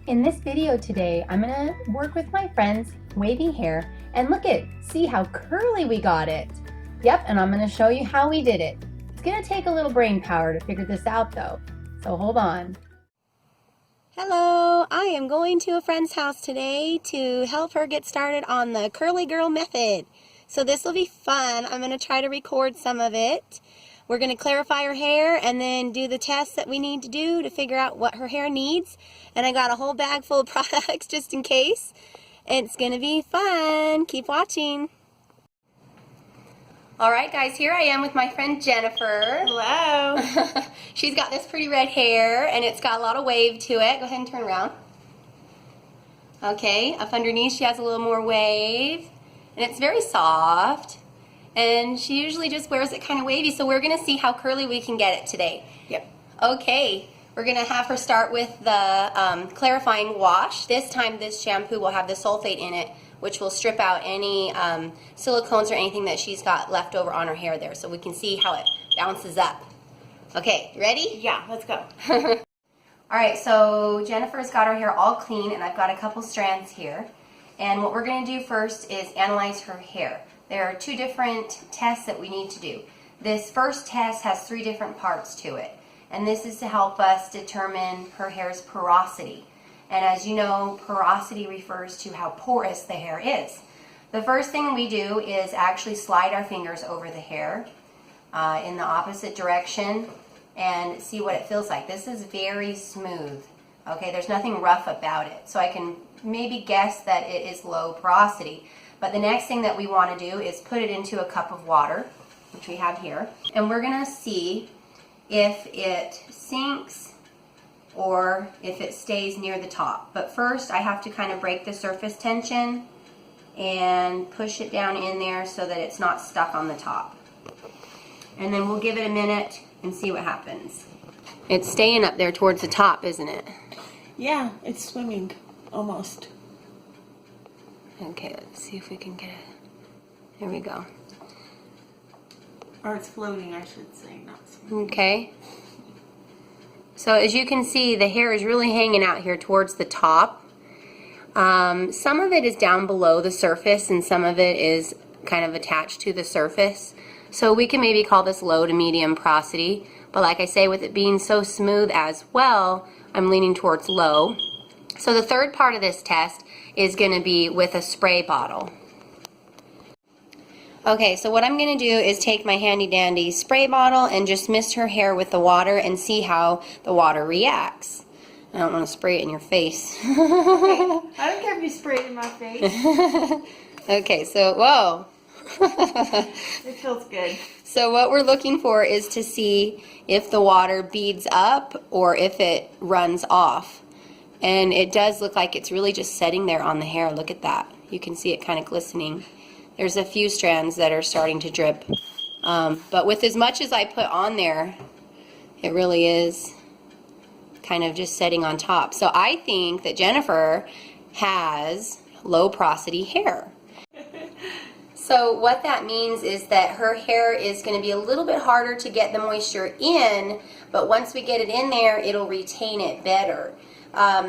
In this video today, I'm gonna work with my friend's wavy hair and see how curly we got it. Yep, and I'm gonna show you how we did it. It's gonna take a little brain power to figure this out though, so hold on. Hello, I am going to a friend's house today to help her get started on the curly girl method. So this will be fun. I'm gonna try to record some of it. We're going to clarify her hair and then do the tests that we need to do to figure out what her hair needs. And I got a whole bag full of products just in case. It's going to be fun. Keep watching. Alright guys, here I am with my friend Jennifer. Hello. She's got this pretty red hair and it's got a lot of wave to it. Go ahead and turn around. Okay, up underneath she has a little more wave. And it's very soft. And she usually just wears it kind of wavy, so we're going to see how curly we can get it today. Yep. Okay, we're going to have her start with the clarifying wash. This time this shampoo will have the sulfate in it, which will strip out any silicones or anything that she's got left over on her hair there, so we can see how it bounces up. Okay, ready? Yeah, let's go. Alright, so Jennifer's got her hair all clean, and I've got a couple strands here. And what we're going to do first is analyze her hair. There are two different tests that we need to do. This first test has 3 different parts to it, and this is to help us determine her hair's porosity. And as you know, porosity refers to how porous the hair is. The first thing we do is actually slide our fingers over the hair in the opposite direction and see what it feels like. This is very smooth. Okay, there's nothing rough about it, so I can maybe guess that it is low porosity. But the next thing that we want to do is put it into a cup of water, which we have here, and we're going to see if it sinks or if it stays near the top. But first I have to kind of break the surface tension and push it down in there so that it's not stuck on the top. And then we'll give it a minute and see what happens. It's staying up there towards the top, isn't it? Yeah, it's swimming, almost. Okay, let's see if we can get it. There we go. Or it's floating, I should say, not swimming. Okay. So as you can see, the hair is really hanging out here towards the top. Some of it is down below the surface and some of it is kind of attached to the surface. So we can maybe call this low to medium porosity. But like I say, with it being so smooth as well, I'm leaning towards low. So the third part of this test is going to be with a spray bottle. Okay, so what I'm going to do is take my handy dandy spray bottle and just mist her hair with the water and see how the water reacts. I don't want to spray it in your face. Okay. I don't care if you spray it in my face. Okay, so, whoa. It feels good. So what we're looking for is to see if the water beads up or if it runs off. And it does look like it's really just setting there on the hair. Look at that. You can see it kind of glistening. There's a few strands that are starting to drip. But with as much as I put on there, it really is kind of just setting on top. So I think that Jennifer has low porosity hair. So what that means is that her hair is going to be a little bit harder to get the moisture in, but once we get it in there, it'll retain it better.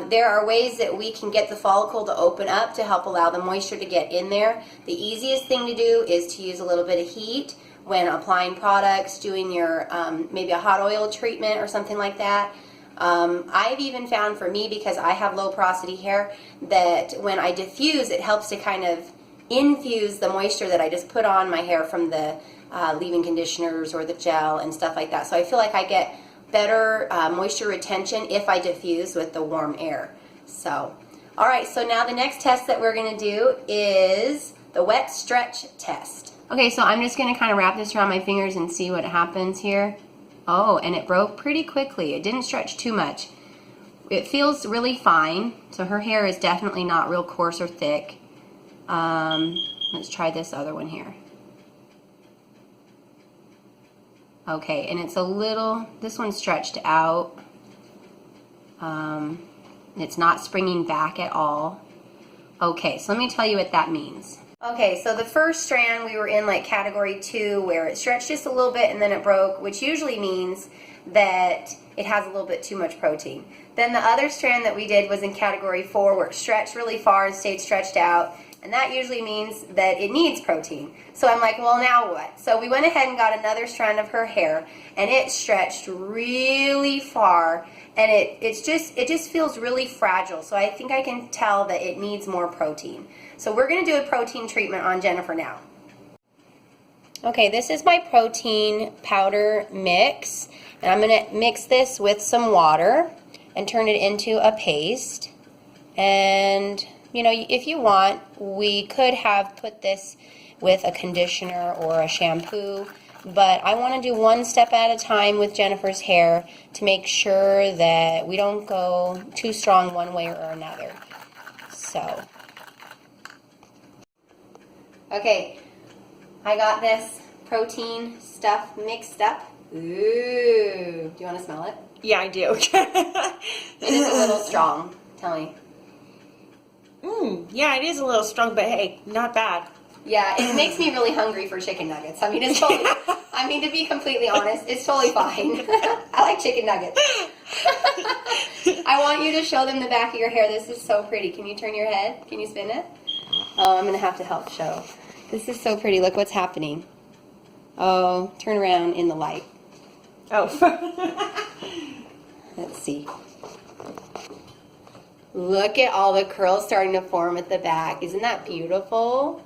There are ways that we can get the follicle to open up to help allow the moisture to get in there. The easiest thing to do is to use a little bit of heat when applying products, doing your maybe a hot oil treatment or something like that. I've even found for me, because I have low porosity hair, that when I diffuse, it helps to kind of infuse the moisture that I just put on my hair from the leave-in conditioners or the gel and stuff like that. So I feel like I get better moisture retention if I diffuse with the warm air. So, alright, so now the next test that we're going to do is the wet stretch test. Okay, so I'm just going to kind of wrap this around my fingers and see what happens here. Oh, and it broke pretty quickly. It didn't stretch too much. It feels really fine, so her hair is definitely not real coarse or thick. Let's try this other one here. Okay, and it's a little, this one's stretched out. It's not springing back at all. Okay, so let me tell you what that means. Okay, so the first strand we were in like category 2 where it stretched just a little bit and then it broke, which usually means that it has a little bit too much protein. Then the other strand that we did was in category 4, where it stretched really far and stayed stretched out. And that usually means that it needs protein. So I'm like, well, now what? So we went ahead and got another strand of her hair, and it stretched really far, and it just feels really fragile. So I think I can tell that it needs more protein. So we're going to do a protein treatment on Jennifer now. Okay, this is my protein powder mix, and I'm going to mix this with some water and turn it into a paste. And you know, if you want, we could have put this with a conditioner or a shampoo, but I want to do one step at a time with Jennifer's hair to make sure that we don't go too strong one way or another. So, okay, I got this protein stuff mixed up. Ooh, do you want to smell it? Yeah, I do. It is a little strong, tell me. Yeah, it is a little strong, but hey, not bad. Yeah, it makes me really hungry for chicken nuggets. I mean, it's totally, I mean, to be completely honest, it's totally fine. I like chicken nuggets. I want you to show them the back of your hair. This is so pretty. Can you turn your head? Can you spin it? Oh, I'm going to have to help show. This is so pretty. Look what's happening. Oh, turn around in the light. Oh. Let's see. Look at all the curls starting to form at the back. Isn't that beautiful?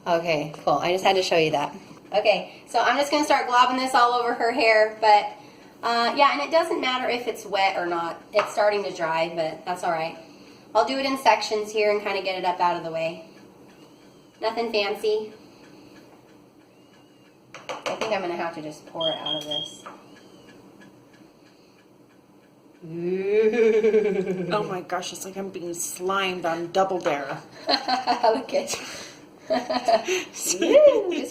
Okay, cool. I just had to show you that. Okay, so I'm just going to start globbing this all over her hair. But, yeah, and it doesn't matter if it's wet or not. It's starting to dry, but that's all right. I'll do it in sections here and kind of get it up out of the way. Nothing fancy. I think I'm going to have to just pour it out of this. Ooh. Oh my gosh, it's like I'm being slimed on Double Dare. Look at just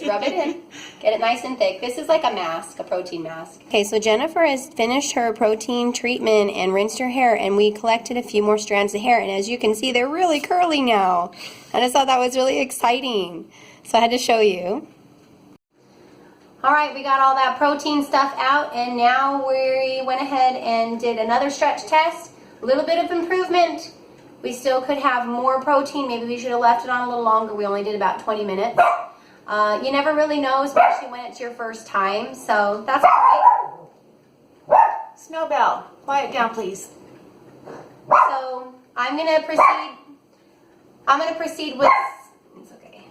rub it in. Get it nice and thick. This is like a mask, a protein mask. Okay, so Jennifer has finished her protein treatment and rinsed her hair, and we collected a few more strands of hair, and as you can see, they're really curly now. I just thought that was really exciting, so I had to show you. All right, we got all that protein stuff out, and now we went ahead and did another stretch test. A little bit of improvement. We still could have more protein. Maybe we should have left it on a little longer. We only did about 20 minutes. You never really know, especially when it's your first time, so that's all right. Snowbell, quiet down, please. So I'm gonna proceed with. It's okay.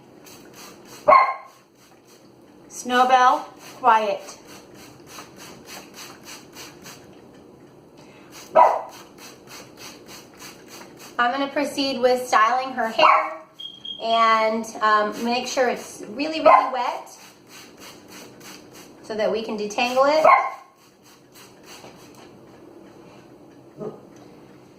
Snowbell, quiet. I'm going to proceed with styling her hair and make sure it's really, really wet so that we can detangle it.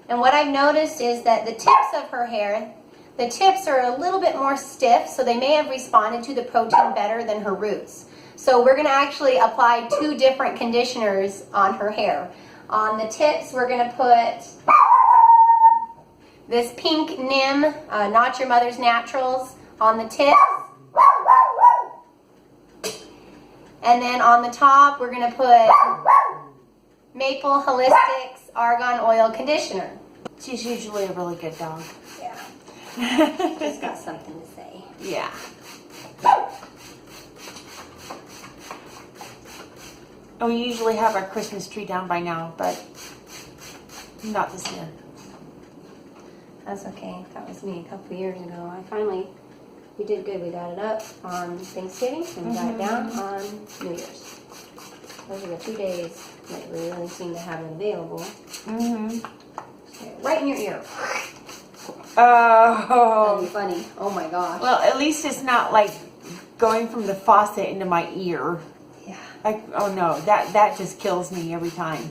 And what I've noticed is that the tips of her hair, the tips are a little bit more stiff, so they may have responded to the protein better than her roots. So we're going to actually apply 2 different conditioners on her hair. On the tips, we're going to put this pink Nim, Not Your Mother's Naturals, on the tips. And then on the top, we're going to put Maple Holistics Argan Oil Conditioner. She's usually a really good dog. Yeah. Just got something to say. Yeah. And we usually have our Christmas tree down by now, but not this year. That's okay. That was me a couple of years ago. We did good. We got it up on Thanksgiving and we got it down on New Year's. Those are the 2 days that we really seem to have it available. Okay, right in your ear. Oh. That'd be funny. Oh my gosh. Well, at least it's not like going from the faucet into my ear. Yeah. Like, oh no, that just kills me every time.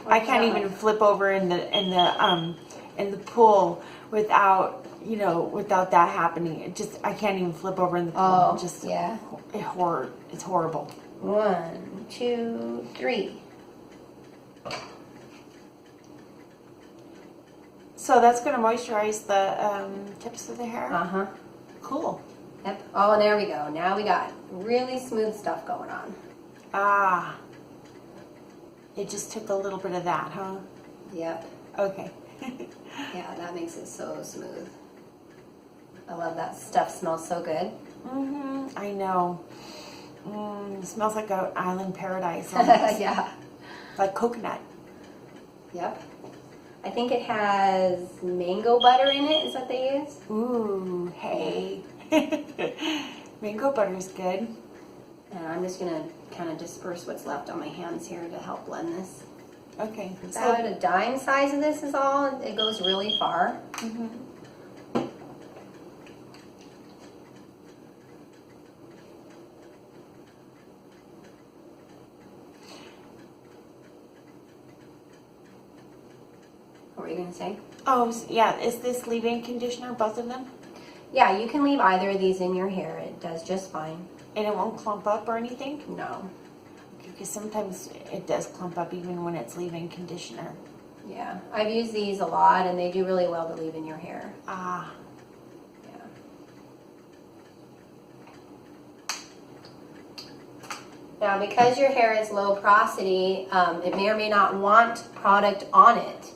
I can't even flip over in the pool without that happening. I can't even flip over in the pool. Oh, just yeah. It's horrible. 1, 2, 3. So that's going to moisturize the tips of the hair? Uh-huh. Cool. Yep. Oh, there we go. Now we got really smooth stuff going on. Ah. It just took a little bit of that, huh? Yep. Okay. Yeah, that makes it so smooth. I love that stuff. Smells so good. I know. It smells like an island paradise almost. Yeah. Like coconut. Yep. I think it has mango butter in it. Is that what they use? Ooh, hey. Mango butter's good. And I'm just gonna kind of disperse what's left on my hands here to help blend this. Okay. About a dime size of this is all. It goes really far. What were you gonna say? Oh, yeah. Is this leave-in conditioner, both of them? Yeah, you can leave either of these in your hair. It does just fine. And it won't clump up or anything? No. Because sometimes it does clump up even when it's leave-in conditioner. Yeah, I've used these a lot, and they do really well to leave in your hair. Ah. Yeah. Now, because your hair is low porosity, it may or may not want product on it.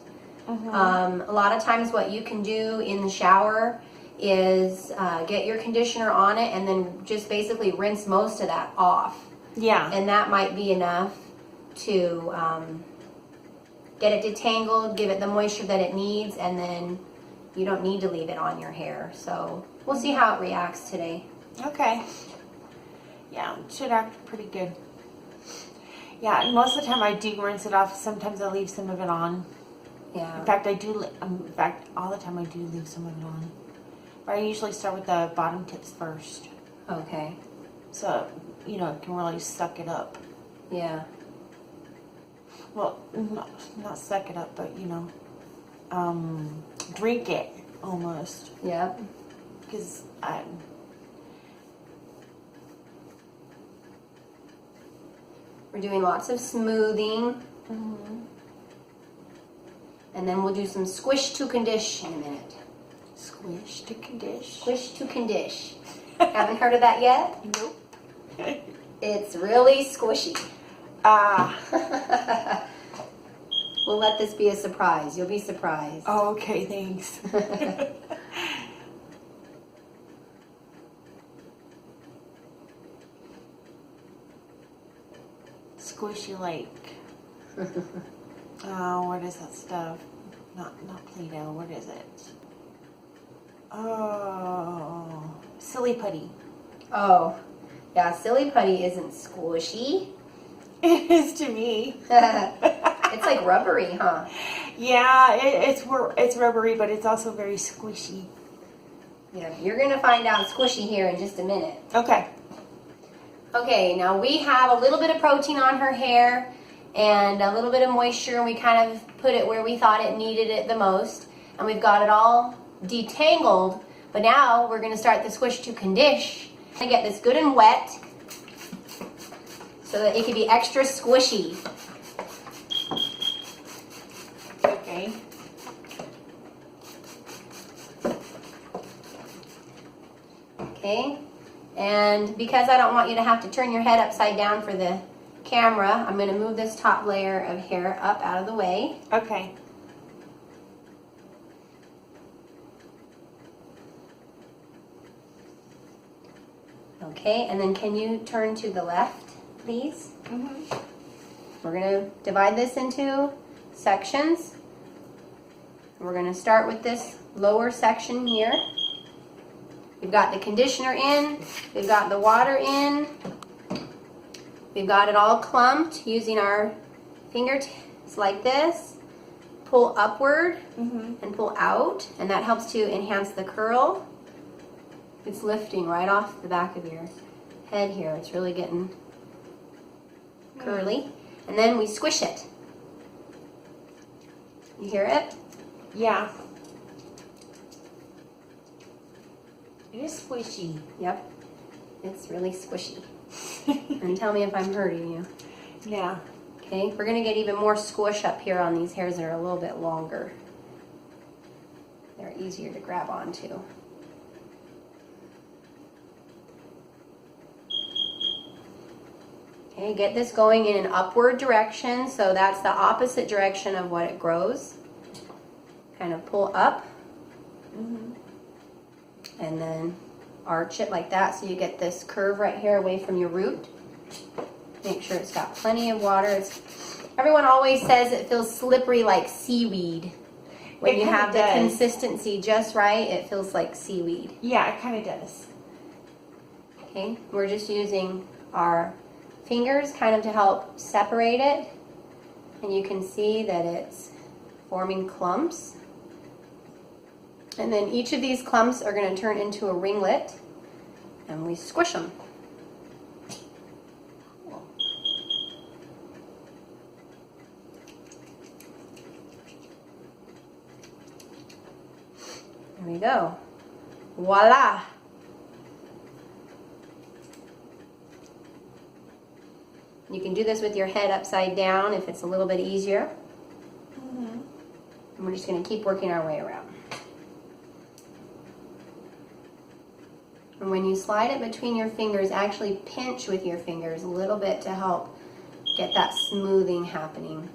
A lot of times what you can do in the shower is get your conditioner on it and then just basically rinse most of that off. Yeah. And that might be enough to get it detangled, give it the moisture that it needs, and then you don't need to leave it on your hair. So we'll see how it reacts today. Okay. Yeah, it should act pretty good. Yeah, and most of the time I do rinse it off. Sometimes I leave some of it on. Yeah. In fact, all the time I do leave some of it on. But I usually start with the bottom tips first. Okay. So, it can really suck it up. Yeah. Well, not suck it up, but, drink it almost. Yep. Because we're doing lots of smoothing. And then we'll do some squish to condish in a minute. Squish to condish. Squish to condish. Haven't heard of that yet? Nope. It's really squishy. We'll let this be a surprise. You'll be surprised. Oh, okay, thanks. Squishy like. Oh, what is that stuff? Not Play-Doh. What is it? Oh, silly putty. Oh, yeah. Silly putty isn't squishy. It is to me. It's like rubbery, huh? Yeah, it's rubbery, but it's also very squishy. Yeah, you're gonna find out squishy here in just a minute. Okay. Okay, now we have a little bit of protein on her hair and a little bit of moisture, and we kind of put it where we thought it needed it the most, and we've got it all detangled. But now we're gonna start the squish to condish. I'm gonna get this good and wet so that it can be extra squishy. Okay. Okay, and because I don't want you to have to turn your head upside down for the camera, I'm going to move this top layer of hair up out of the way. Okay. Okay, and then can you turn to the left, please? We're going to divide this into sections. We're going to start with this lower section here. We've got the conditioner in, we've got the water in, we've got it all clumped using our fingertips like this. Pull upward and pull out, and that helps to enhance the curl. It's lifting right off the back of your head here. It's really getting curly. And then we squish it. You hear it? Yeah. It is squishy. Yep. It's really squishy. And tell me if I'm hurting you. Yeah. Okay, we're going to get even more squish up here on these hairs that are a little bit longer. They're easier to grab onto. Okay, get this going in an upward direction, so that's the opposite direction of what it grows. Kind of pull up, and then arch it like that so you get this curve right here away from your root. Make sure it's got plenty of water. Everyone always says it feels slippery like seaweed. When you have the consistency just right, it feels like seaweed. Yeah, it kind of does. Okay, we're just using our fingers kind of to help separate it. And you can see that it's forming clumps. And then each of these clumps are going to turn into a ringlet, and we squish them. There we go. Voila! You can do this with your head upside down if it's a little bit easier. And we're just going to keep working our way around. And when you slide it between your fingers, actually pinch with your fingers a little bit to help get that smoothing happening.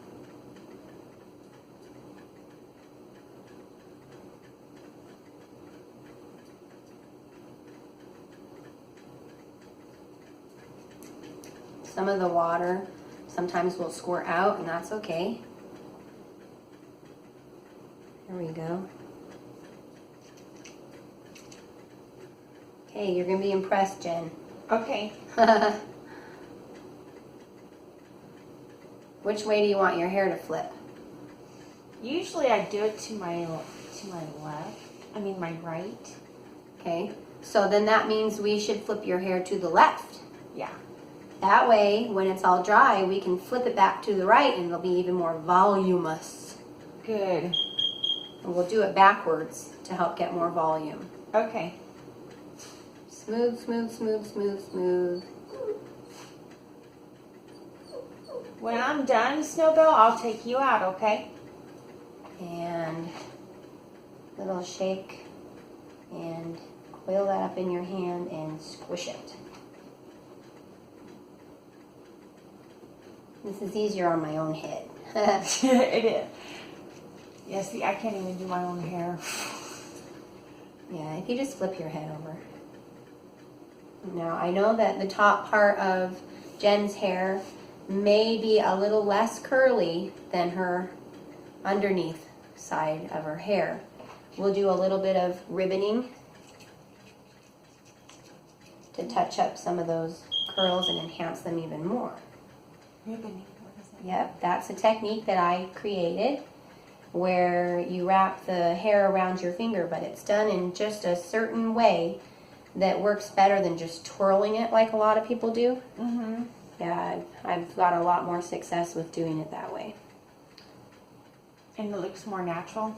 Some of the water sometimes will squirt out, and that's okay. There we go. Okay, you're going to be impressed, Jen. Okay. Which way do you want your hair to flip? Usually I do it to my left. I mean my right. Okay, so then that means we should flip your hair to the left. Yeah. That way, when it's all dry, we can flip it back to the right and it'll be even more voluminous. Good. And we'll do it backwards to help get more volume. Okay. Smooth, smooth, smooth, smooth, smooth. When I'm done, Snowbell, I'll take you out, okay? And little shake and coil that up in your hand and squish it. This is easier on my own head. It is. Yeah, see, I can't even do my own hair. Yeah, if you just flip your head over. Now, I know that the top part of Jen's hair may be a little less curly than her underneath side of her hair. We'll do a little bit of ribboning to touch up some of those curls and enhance them even more. Ribboning, what is that? Yep, that's a technique that I created where you wrap the hair around your finger, but it's done in just a certain way that works better than just twirling it like a lot of people do. Yeah, I've got a lot more success with doing it that way. And it looks more natural?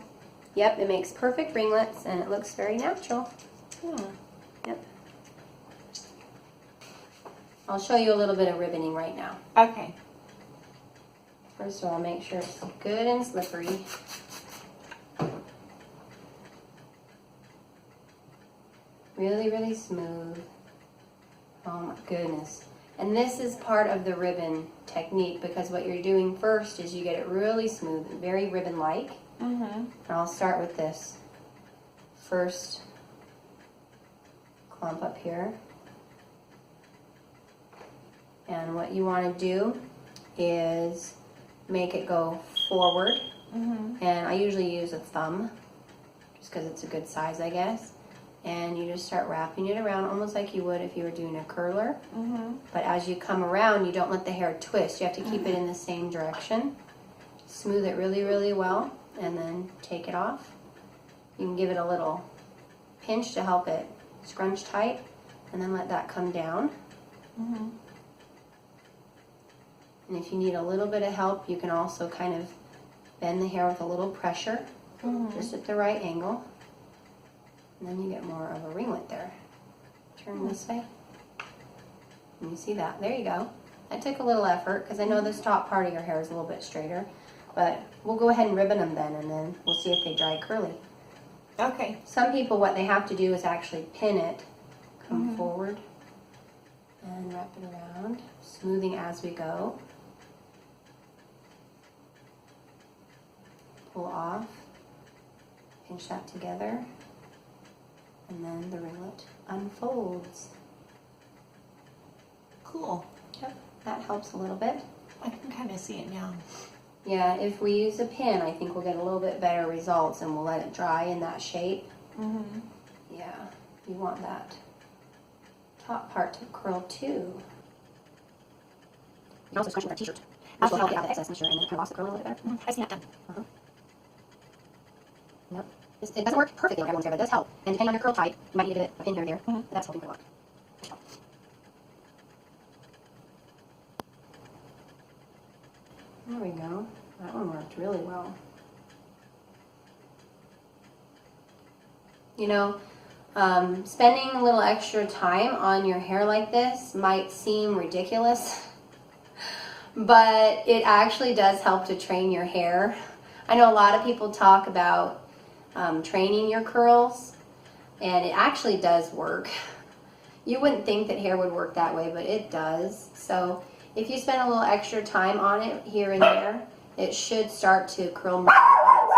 Yep, it makes perfect ringlets and it looks very natural. Yep. I'll show you a little bit of ribboning right now. Okay. First of all, make sure it's good and slippery. Really, really smooth. Oh my goodness. And this is part of the ribbon technique because what you're doing first is you get it really smooth, very ribbon-like. And I'll start with this first clump up here. And what you want to do is make it go forward. And I usually use a thumb just because it's a good size, I guess. And you just start wrapping it around almost like you would if you were doing a curler. But as you come around, you don't let the hair twist. You have to keep it in the same direction. Smooth it really, really well and then take it off. You can give it a little pinch to help it scrunch tight and then let that come down. And if you need a little bit of help, you can also kind of bend the hair with a little pressure, just at the right angle. And then you get more of a ringlet there. Turn this way. And you see that? There you go. That took a little effort because I know this top part of your hair is a little bit straighter. But we'll go ahead and ribbon them then, and then we'll see if they dry curly. Okay. Some people, what they have to do is actually pin it, come forward, And wrap it around, smoothing as we go. Pull off, pinch that together, and then the ringlet unfolds. Cool. Yep, that helps a little bit. I can kind of see it now. Yeah, if we use a pin, I think we'll get a little bit better results, and we'll let it dry in that shape. Mm-hmm. Yeah, you want that top part to curl too. You can also scrunch with our t-shirt, which will help get out the excess moisture and then kind of lost the curl a little bit better. I see that done. Yep. It doesn't work perfectly like everyone's hair, but it does help. And depending on your curl type, you might need a pin here or there. But that's helping quite a lot. There we go. That one worked really well. You know, spending a little extra time on your hair like this might seem ridiculous, but it actually does help to train your hair. I know a lot of people talk about training your curls, and it actually does work. You wouldn't think that hair would work that way, but it does. So if you spend a little extra time on it here and there, it should start to curl more on its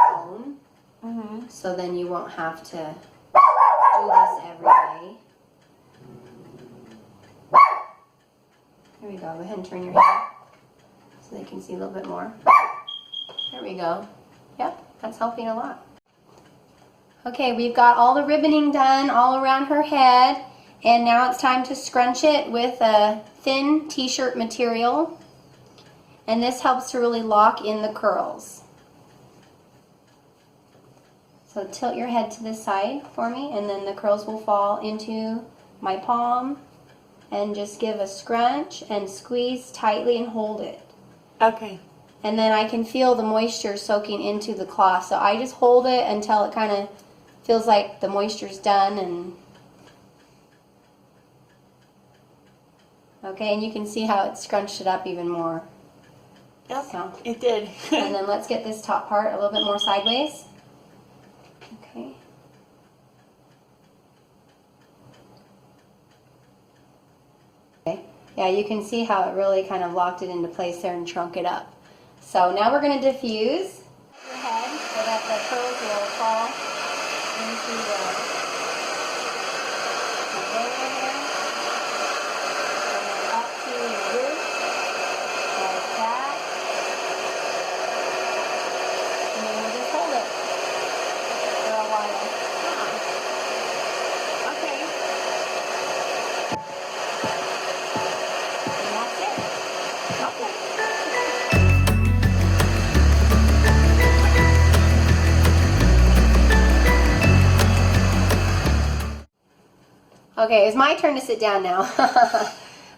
own. So then you won't have to do this every day. There we go. Go ahead and turn your hair so they can see a little bit more. There we go. Yep, that's helping a lot. Okay, we've got all the ribboning done all around her head, and now it's time to scrunch it with a thin t-shirt material, and this helps to really lock in the curls. So tilt your head to this side for me, and then the curls will fall into my palm, and just give a scrunch and squeeze tightly and hold it. Okay. And then I can feel the moisture soaking into the cloth, so I just hold it until it kind of feels like the moisture's done. And okay, and you can see how it scrunched it up even more. Yep, So, it did. and then let's get this top part a little bit more sideways. Okay. Okay. Yeah, you can see how it really kind of locked it into place there and shrunk it up. So now we're going to diffuse your head so that the curls will fall into the hair here, and then up to your root, like that. And then we'll just hold it for a while. Okay. And that's it. Okay. Okay, it's my turn to sit down now.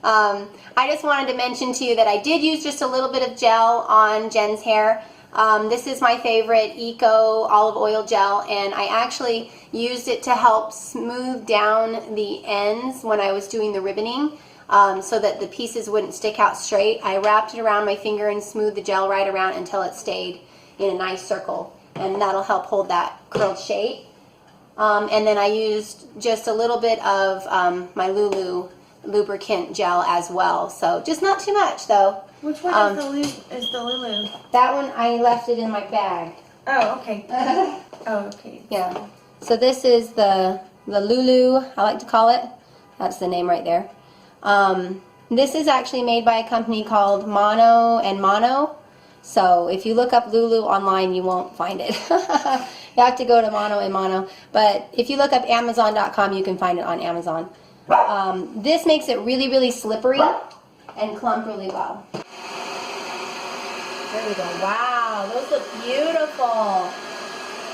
I just wanted to mention to you that I did use just a little bit of gel on Jen's hair. This is my favorite Eco olive oil gel, and I actually used it to help smooth down the ends when I was doing the ribboning, so that the pieces wouldn't stick out straight. I wrapped it around my finger and smoothed the gel right around until it stayed in a nice circle, and that'll help hold that curled shape. And then I used just a little bit of my Lulu Lubricant Gel as well. So just not too much though. Which one is the Lulu? That one, I left it in my bag. Oh, okay. Oh, okay. Yeah. So this is the Lulu, I like to call it. That's the name right there. This is actually made by a company called Mono and Mono. So if you look up Lulu online, you won't find it. You have to go to Mono and Mono. But if you look up Amazon.com, you can find it on Amazon. This makes it really, really slippery and clump really well. There we go. Wow, those look beautiful.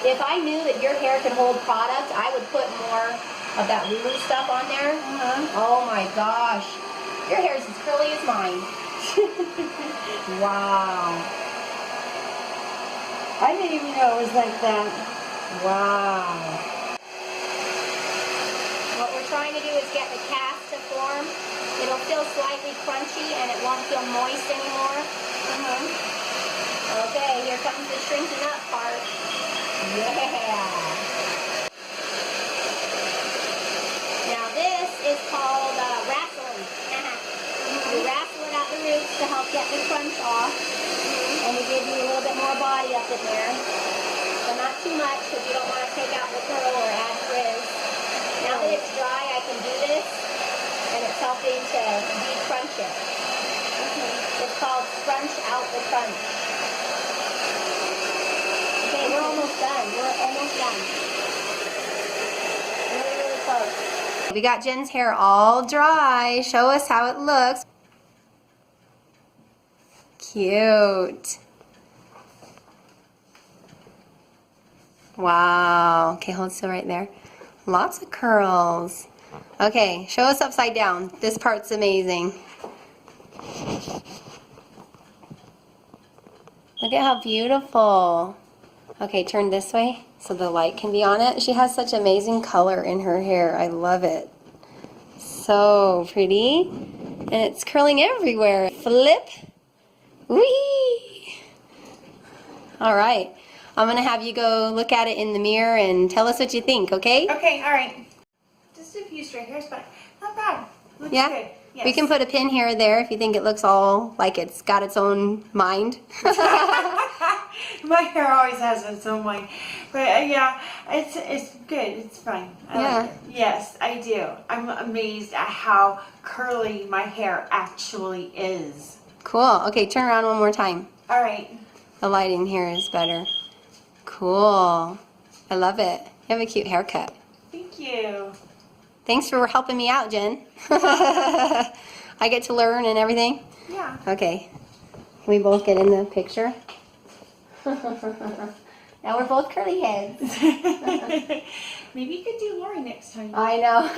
If I knew that your hair could hold product, I would put more of that Lulu stuff on there. Oh my gosh. Your hair is as curly as mine. Wow. I didn't even know it was like that. Wow. What we're trying to do is get the cast to form. It'll feel slightly crunchy and it won't feel moist anymore. Okay, here comes the shrinking up part. Yeah. Now this is called wrestling. get the crunch off, and we give you a little bit more body up in there. But not too much, because you don't want to take out the curl or add frizz. Now that it's dry, I can do this, and it's helping to de-crunch it. It's called crunch out the crunch. Okay, we're almost done. We're almost done. Really, really close. We got Jen's hair all dry. Show us how it looks. Cute. Wow. Okay, hold still right there. Lots of curls. Okay, show us upside down. This part's amazing. Look at how beautiful. Okay, turn this way so the light can be on it. She has such amazing color in her hair. I love it. So pretty. And it's curling everywhere. Flip. Whee! All right. I'm going to have you go look at it in the mirror and tell us what you think, okay? Okay, all right. Just a few straight hairs, but not bad. Looks Yeah? good. Yes. We can put a pin here or there if you think it looks all like it's got its own mind. My hair always has its own mind. But yeah, it's good. It's fine. I like it. Yes, I do. I'm amazed at how curly my hair actually is. Cool. Okay, turn around one more time. All right. The lighting here is better. Cool. I love it. You have a cute haircut. Thank you. Thanks for helping me out, Jen. I get to learn and everything. Yeah. Okay. Can we both get in the picture? Now we're both curly heads. Maybe you could do Lori next time. I know.